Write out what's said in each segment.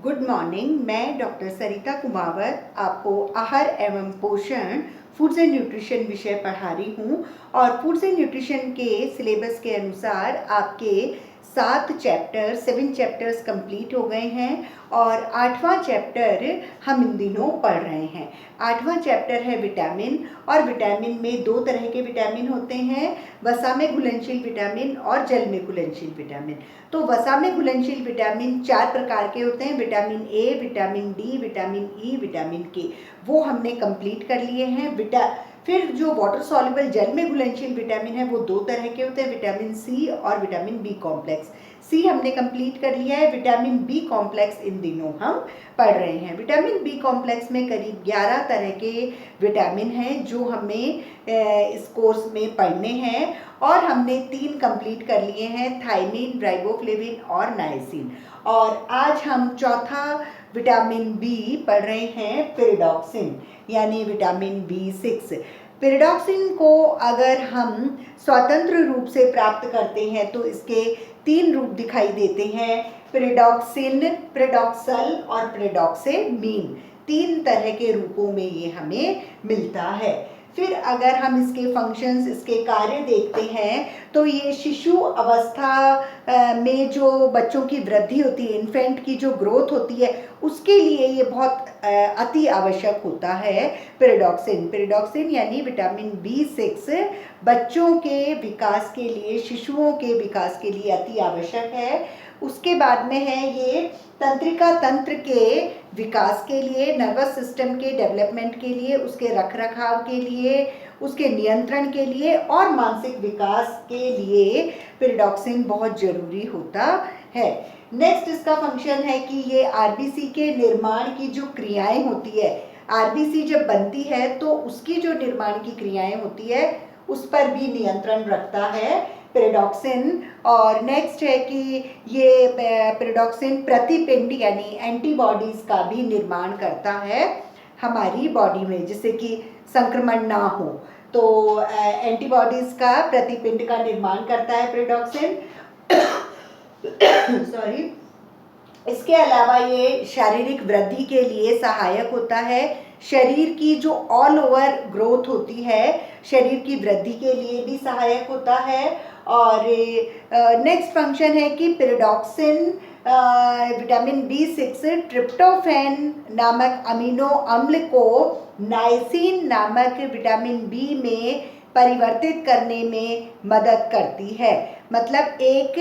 Good morning. मैं doctor सरिता कुमावत आपको आहार एवं पोषण फूड्स एंड न्यूट्रिशन विषय पढ़ा रही हूँ और फूड्स एंड न्यूट्रिशन के सिलेबस के अनुसार आपके 7 चैप्टर्स कंप्लीट हो गए हैं और 8वां चैप्टर हम इन दिनों पढ़ रहे हैं। 8वां चैप्टर है विटामिन और विटामिन में 2 तरह के विटामिन होते हैं, वसा में घुलनशील विटामिन और जल में घुलनशील विटामिन। तो वसा में घुलनशील विटामिन 4 प्रकार के होते हैं, vitamin A, vitamin D, vitamin E, vitamin के, वो हमने कंप्लीट कर लिए हैं। फिर जो वाटर सॉल्युबल जल में घुलनशील विटामिन है वो 2 तरह के होते हैं, विटामिन सी और विटामिन बी कॉम्प्लेक्स। सी हमने कंप्लीट कर लिया है, विटामिन बी कॉम्प्लेक्स इन दिनों हम पढ़ रहे हैं। विटामिन बी कॉम्प्लेक्स में करीब 11 तरह के विटामिन हैं जो हमें इस कोर्स में पढ़ने हैं और हमने 3 कंप्लीट कर लिए हैं, थायमिन, राइबोफ्लेविन और नाइसिन। और आज हम चौथा विटामिन बी पढ़ रहे हैं, पेरिडॉक्सिन यानी विटामिन बी6। पेरिडॉक्सिन को अगर हम स्वतंत्र रूप से प्राप्त करते हैं तो इसके 3 रूप दिखाई देते हैं, पेरिडॉक्सिन, पेरिडॉक्सल और पेरिडॉक्सेमीन। 3 तरह के रूपों में ये हमें मिलता है। फिर अगर हम इसके फंक्शंस, इसके कार्य देखते हैं तो ये शिशु अवस्था में जो बच्चों की वृद्धि होती है, इन्फेंट की जो ग्रोथ होती है, उसके लिए ये बहुत अति आवश्यक होता है पेरिडॉक्सिन। पेरिडॉक्सिन यानी विटामिन बी6 बच्चों के विकास के लिए, शिशुओं के विकास के लिए अति आवश्यक है। उसके बाद में है ये तंत्रिका तंत्र के विकास के लिए, नर्वस सिस्टम के डेवलपमेंट के लिए, उसके रखरखाव के लिए, उसके नियंत्रण के लिए और मानसिक विकास के लिए पेरिडॉक्सिन बहुत जरूरी होता है। नेक्स्ट इसका फंक्शन है कि ये आरबीसी के निर्माण की जो क्रियाएं होती है, आरबीसी जब बनती है तो उसकी जो निर्माण की क्रियाएं होती है उस पर भी नियंत्रण रखता है पेरिडॉक्सिन। और नेक्स्ट है कि ये पेरिडॉक्सिन प्रतिपिंड यानी एंटीबॉडीज का भी निर्माण करता है हमारी बॉडी में, जिससे कि संक्रमण ना हो। तो एंटीबॉडीज का प्रतिपिंड का निर्माण करता है पेरिडॉक्सिन। सॉरी। इसके अलावा ये शारीरिक वृद्धि के लिए सहायक होता है, शरीर की जो ऑल ओवर ग्रोथ होती है, शरीर की वृद्धि के लिए भी सहायक होता है। और नेक्स्ट फंक्शन है कि पेरिडॉक्सिन विटामिन बी6 ट्रिप्टोफैन नामक अमीनो अम्ल को नाइसिन नामक विटामिन बी में परिवर्तित करने में मदद करती है। मतलब एक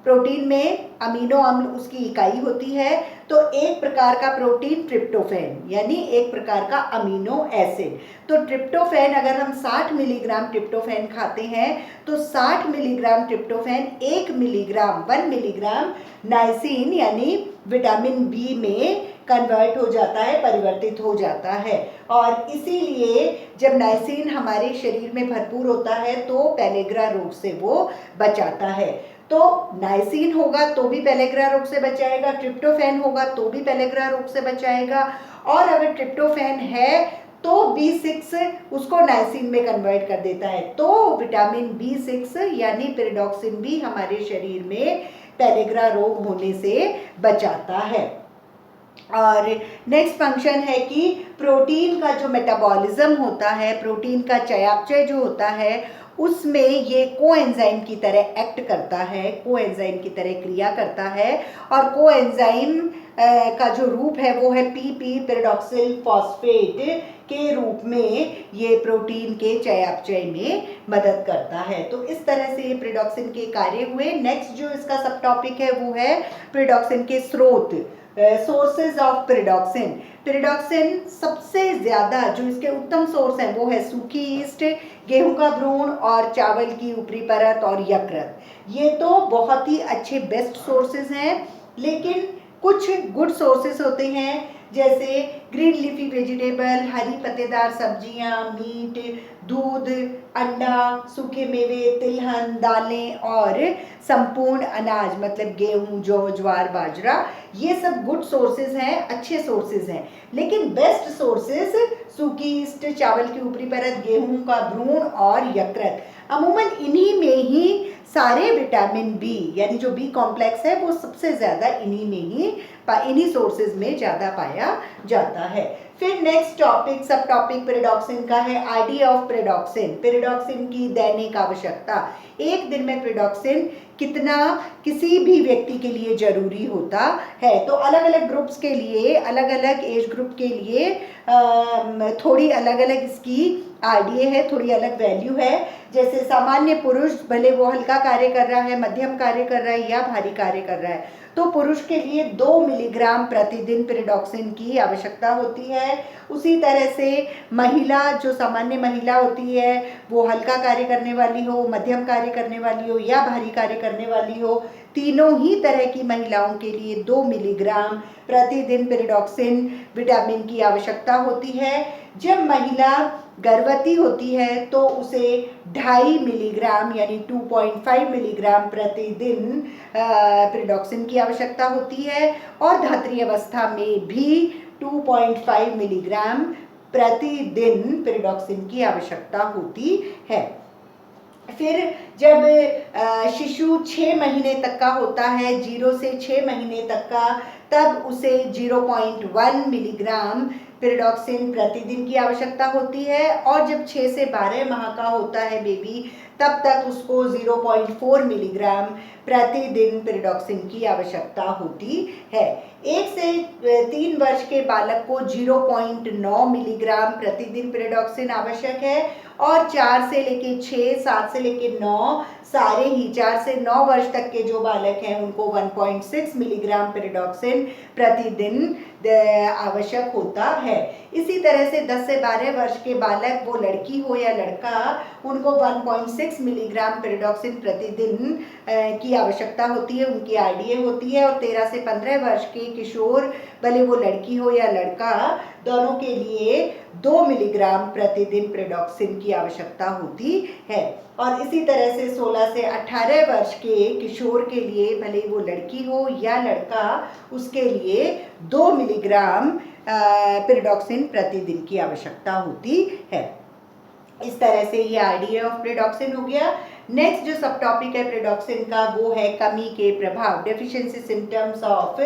प्रोटीन में अमीनो अम्ल उसकी इकाई होती है, तो एक प्रकार का प्रोटीन ट्रिप्टोफैन यानी एक प्रकार का अमीनो एसिड। तो ट्रिप्टोफैन, अगर हम 60 मिलीग्राम ट्रिप्टोफैन खाते हैं तो 60 मिलीग्राम ट्रिप्टोफैन 1 मिलीग्राम नाइसिन यानी विटामिन बी में कन्वर्ट हो जाता है, परिवर्तित हो जाता है। और इसीलिए जब नाइसिन हमारे शरीर में भरपूर होता है तो पेलेग्रा रोग से वो बचाता है। तो नाइसिन होगा तो भी पेलेग्रा रोग से बचाएगा, ट्रिप्टोफैन होगा तो भी पेलेग्रा रोग से बचाएगा, और अगर ट्रिप्टोफैन है तो बी6 उसको नाइसिन में कन्वर्ट कर देता है। तो विटामिन बी6 यानी पेरिडॉक्सिन भी हमारे शरीर में पेलेग्रा रोग होने से बचाता है। और नेक्स्ट फंक्शन है कि प्रोटीन का जो मेटाबॉलिज्म होता है, प्रोटीन का चयापचय जो होता है, उसमें ये कोएंजाइम की तरह एक्ट करता है, कोएंजाइम की तरह क्रिया करता है। और कोएंजाइम का जो रूप है वो है पीपी, पेरिडॉक्सिल फॉस्फेट के रूप में ये प्रोटीन के चयापचय में मदद करता है। तो इस तरह से पेरिडॉक्सिन के कार्य हुए। नेक्स्ट जो इसका सब टॉपिक है वो है पेरिडॉक्सिन के स्रोत, सोर्सेज ऑफ पेरिडॉक्सिन। पेरिडॉक्सिन सबसे ज़्यादा जो इसके उत्तम सोर्स हैं वो है सूखी ईस्ट, गेहूं का भ्रूण और चावल की ऊपरी परत और यकृत। ये तो बहुत ही अच्छे बेस्ट सोर्सेज हैं, लेकिन कुछ गुड सोर्सेज होते हैं जैसे ग्रीन लीफी वेजिटेबल, हरी पत्तेदार सब्जियां, मीट, दूध, अंडा, सूखे मेवे, तिलहन, दालें और संपूर्ण अनाज मतलब गेहूं, जौ, ज्वार, बाजरा। ये सब गुड सोर्सेज हैं, अच्छे सोर्सेज हैं। लेकिन बेस्ट सोर्सेज सूखी ईस्ट, चावल की ऊपरी परत, गेहूं का भ्रूण और यकृत। अमूमन इन्हीं में ही सारे विटामिन बी यानी जो बी कॉम्प्लेक्स है वो सबसे ज़्यादा इन्हीं सोर्सेज में ज़्यादा पाया जाता है। फिर नेक्स्ट टॉपिक सब टॉपिक पेरिडॉक्सिन का है, आइडिया ऑफ पेरिडॉक्सिन, पेरिडॉक्सिन की दैनिक आवश्यकता। एक दिन में पेरिडॉक्सिन कितना किसी भी व्यक्ति के लिए जरूरी होता है। तो अलग अलग ग्रुप्स के लिए, अलग अलग एज ग्रुप के लिए थोड़ी अलग अलग इसकी आइडिया है, थोड़ी अलग वैल्यू है। जैसे सामान्य पुरुष भले वो हल्का कार्य कर रहा है, मध्यम कार्य कर रहा है या भारी कार्य कर रहा है, तो पुरुष के लिए 2 मिलीग्राम प्रतिदिन पेरिडॉक्सिन की आवश्यकता होती है। उसी तरह से महिला, जो सामान्य महिला होती है, वो हल्का कार्य करने वाली हो, मध्यम कार्य करने वाली हो या भारी कार्य करने वाली हो, तीनों ही तरह की महिलाओं के लिए 2 मिलीग्राम प्रतिदिन पेरिडॉक्सिन विटामिन की आवश्यकता होती है। जब महिला गर्भवती होती है तो उसे 2.5 मिलीग्राम यानी 2.5 मिलीग्राम प्रतिदिन पेरिडॉक्सिन की आवश्यकता होती है, और धात्री अवस्था में भी 2.5 मिलीग्राम प्रतिदिन पेरिडॉक्सिन की आवश्यकता होती है। फिर जब शिशु 6 महीने तक का होता है, 0 से 6 महीने तक का, तब उसे 0.1 मिलीग्राम पेरिडॉक्सिन प्रतिदिन की आवश्यकता होती है, और जब 6 से 12 माह का होता है बेबी, तब तक उसको 0.4 मिलीग्राम प्रतिदिन पेरिडॉक्सिन की आवश्यकता होती है। 1 से 3 वर्ष के बालक को 0.9 मिलीग्राम प्रतिदिन पेरिडॉक्सिन आवश्यक है, और 4 से लेके 6, 7 से लेके 9, सारे ही 4 से 9 वर्ष तक के जो बालक हैं उनको 1.6 मिलीग्राम पेरिडॉक्सिन प्रतिदिन आवश्यक होता है। इसी तरह से 10 से 12 वर्ष के बालक, वो लड़की हो या लड़का, उनको 1.6 मिलीग्राम पेरिडॉक्सिन प्रतिदिन की आवश्यकता होती है, उनकी आईडीए होती है। और 13 से 15 वर्ष के किशोर, भले वो लड़की हो या लड़का, दोनों के लिए 2 मिलीग्राम प्रतिदिन पेरिडॉक्सिन की आवश्यकता होती है। और इसी तरह से 16 से 18 वर्ष के किशोर के लिए, भले वो लड़की हो या लड़का, उसके लिए 2 मिलीग्राम पेरिडॉक्सिन प्रतिदिन की आवश्यकता होती है। इस तरह से ये आइडिया ऑफ पेरिडॉक्सिन हो गया। नेक्स्ट जो सब टॉपिक है पेरिडॉक्सिन का, वो है कमी के प्रभाव, डेफिशिएंसी सिम्टम्स ऑफ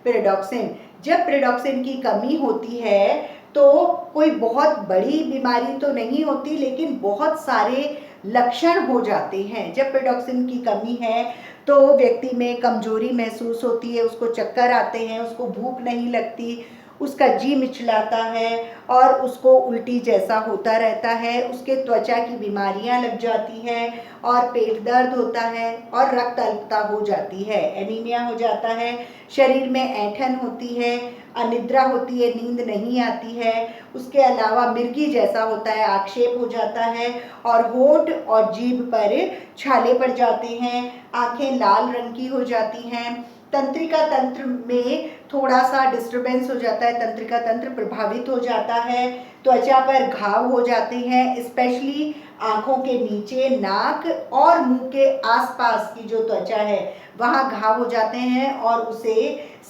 पेरिडॉक्सिन। जब पेरिडॉक्सिन की कमी होती है तो कोई बहुत बड़ी बीमारी तो नहीं होती, लेकिन बहुत सारे लक्षण हो जाते हैं। जब पेरिडॉक्सिन की कमी है तो व्यक्ति में कमजोरी महसूस होती है, उसको चक्कर आते हैं, उसको भूख नहीं लगती, उसका जी मिचलाता है और उसको उल्टी जैसा होता रहता है, उसके त्वचा की बीमारियां लग जाती हैं और पेट दर्द होता है और रक्त अल्पता हो जाती है, एनीमिया हो जाता है, शरीर में ऐंठन होती है, अनिद्रा होती है, नींद नहीं आती है। उसके अलावा मिर्गी जैसा होता है, आक्षेप हो जाता है, और होंठ और जीभ पर छाले पड़ जाते हैं, आंखें लाल रंग की हो जाती हैं, तंत्रिका तंत्र में थोड़ा सा डिस्टरबेंस हो जाता है, तंत्रिका तंत्र प्रभावित हो जाता है, त्वचा पर घाव हो जाते हैं, स्पेशली आंखों के नीचे, नाक और मुंह के आसपास की जो त्वचा है वहाँ घाव हो जाते हैं, और उसे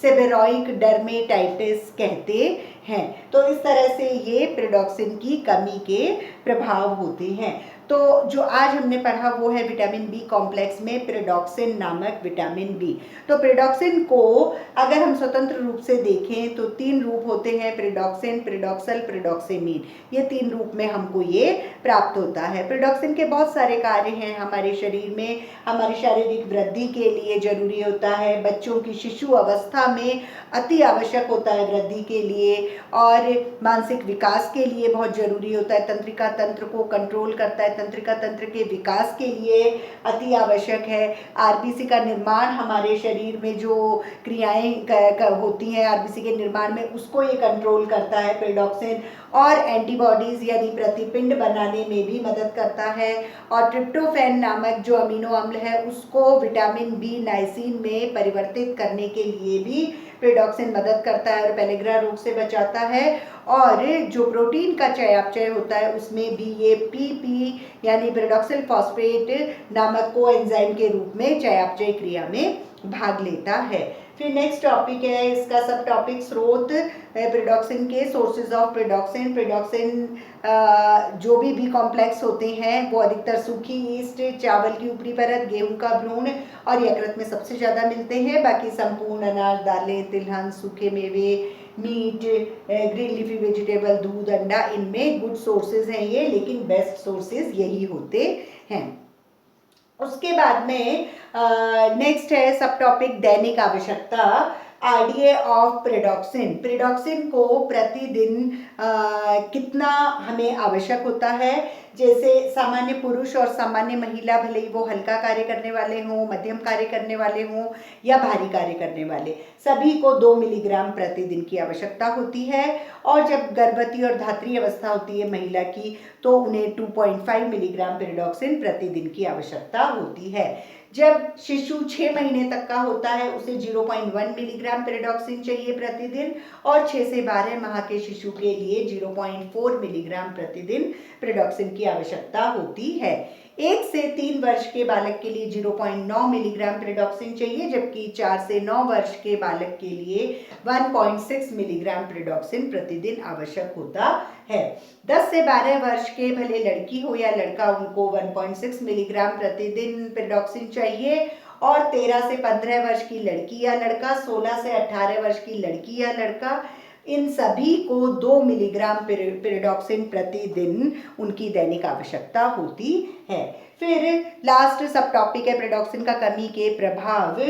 सेबेरॉइक डर्मेटाइटिस कहते हैं। तो इस तरह से ये पेरिडॉक्सिन की कमी के प्रभाव होते हैं। तो जो आज हमने पढ़ा वो है विटामिन बी कॉम्प्लेक्स में पेरिडॉक्सिन नामक विटामिन बी। तो पेरिडॉक्सिन को अगर हम स्वतंत्र रूप से देखें तो 3 रूप होते हैं, पेरिडॉक्सिन, पेरिडॉक्सल, पेरिडॉक्सिमीन। ये 3 रूप में हमको ये प्राप्त होता है। पेरिडॉक्सिन के बहुत सारे कार्य हैं हमारे शरीर में, हमारी शारीरिक वृद्धि के लिए जरूरी होता है, बच्चों की शिशु अवस्था में अति आवश्यक होता है वृद्धि के लिए, और मानसिक विकास के लिए बहुत जरूरी होता है, तंत्रिका तंत्र को कंट्रोल करता है, तंत्रिका तंत्र के विकास के लिए अति आवश्यक है। आरबीसी का निर्माण हमारे शरीर में जो क्रियाएं होती हैं आरबीसी के निर्माण में, उसको ये कंट्रोल करता है पेरिडॉक्सिन, और एंटीबॉडीज यानी प्रतिपिंड बनाने में भी मदद करता है, और ट्रिप्टोफैन नामक जो अमीनो अम्ल है उसको विटामिन बी नाइसिन में परिवर्तित करने के लिए भी पेरिडॉक्सिन मदद करता है और पेलेग्रा रोग से बचाता है। और जो प्रोटीन का चयापचय होता है उसमें भी ये पीपी यानी पेरिडॉक्सिल फॉस्फेट नामक कोएंजाइम के रूप में चयापचय क्रिया में भाग लेता है। फिर नेक्स्ट टॉपिक है, इसका सब टॉपिक स्रोत प्रिडॉक्सिन के, सोर्सेज ऑफ प्रिडॉक्सिन। प्रिडॉक्सिन जो भी बी कॉम्प्लेक्स होते हैं वो अधिकतर सूखी ईस्ट, चावल की ऊपरी परत, गेहूं का भ्रूण और यकृत में सबसे ज़्यादा मिलते हैं। बाकी संपूर्ण अनाज, दालें, तिलहन, सूखे मेवे, मीट, ग्रीन लीफी वेजिटेबल, दूध, अंडा, इनमें गुड सोर्सेज हैं ये, लेकिन बेस्ट सोर्सेज यही होते हैं। उसके बाद में नेक्स्ट है सब टॉपिक दैनिक आवश्यकता, आरडीए ऑफ प्रिडॉक्सिन। प्रिडॉक्सिन को प्रतिदिन कितना हमें आवश्यक होता है। जैसे सामान्य पुरुष और सामान्य महिला, भले ही वो हल्का कार्य करने वाले हों, मध्यम कार्य करने वाले हों या भारी कार्य करने वाले, सभी को 2 मिलीग्राम प्रतिदिन की आवश्यकता होती है। और जब गर्भवती और धात्री अवस्था होती है महिला की, तो उन्हें 2.5 मिलीग्राम प्रिडॉक्सिन प्रतिदिन की आवश्यकता होती है। जब शिशु 6 महीने तक का होता है, उसे 0.1 मिलीग्राम प्रिडॉक्सिन चाहिए प्रतिदिन, और 6 से 12 माह के शिशु के लिए 0.4 मिलीग्राम प्रतिदिन प्रिडॉक्सिन की आवश्यकता होती है। 1 से 3 वर्ष के बालक के लिए 0.9 मिलीग्राम प्रिडॉक्सिन चाहिए, जबकि 4 से 9 वर्ष के बालक के लिए 1.6 मिलीग्राम प्रिडॉक्सिन प्रतिदिन आवश्यक होता है। 10 से 12 वर्ष के भले लड़की हो या लड़का, उनको 1.6 मिलीग्राम प्रतिदिन प्रिडॉक्सिन चाहिए। और 13 से 15 वर्ष की लड़की या लड़का, 16 से 18 वर्ष की लड़की या लड़का, इन सभी को 2 मिलीग्राम पिरिडॉक्सिन प्रतिदिन उनकी दैनिक आवश्यकता होती है। फिर लास्ट सब टॉपिक है प्रिडॉक्सिन का कमी के प्रभाव,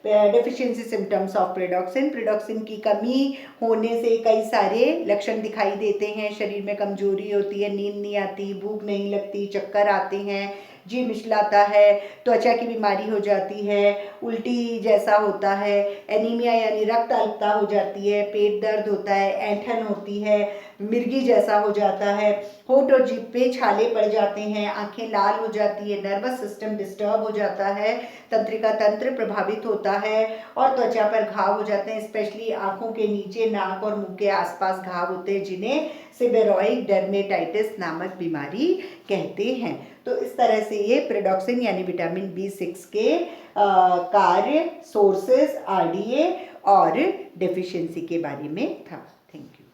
डेफिशिएंसी सिम्टम्स ऑफ प्रिडॉक्सिन। प्रिडॉक्सिन की कमी होने से कई सारे लक्षण दिखाई देते हैं। शरीर में कमजोरी होती है, नींद नहीं आती, भूख नहीं लगती, चक्कर आते हैं, जी मिचलाता है, त्वचा की बीमारी हो जाती है, उल्टी जैसा होता है, एनीमिया यानी रक्त अल्पता हो जाती है, पेट दर्द होता है, ऐंठन होती है, मिर्गी जैसा हो जाता है, होंठ और जीभ पे छाले पड़ जाते हैं, आंखें लाल हो जाती है, नर्वस सिस्टम डिस्टर्ब हो जाता है, तंत्रिका तंत्र प्रभावित होता है और त्वचा पर घाव हो जाते हैं। स्पेशली आंखों के नीचे, नाक और मुंह के आसपास घाव होते हैं, जिन्हें सेबेरॉइक डर्मेटाइटिस नामक बीमारी कहते हैं। तो इस तरह से ये प्रिडॉक्सिन यानी विटामिन B6 के कार्य, सोर्सेज, आरडीए और डेफिशिएंसी के बारे में था। Thank you.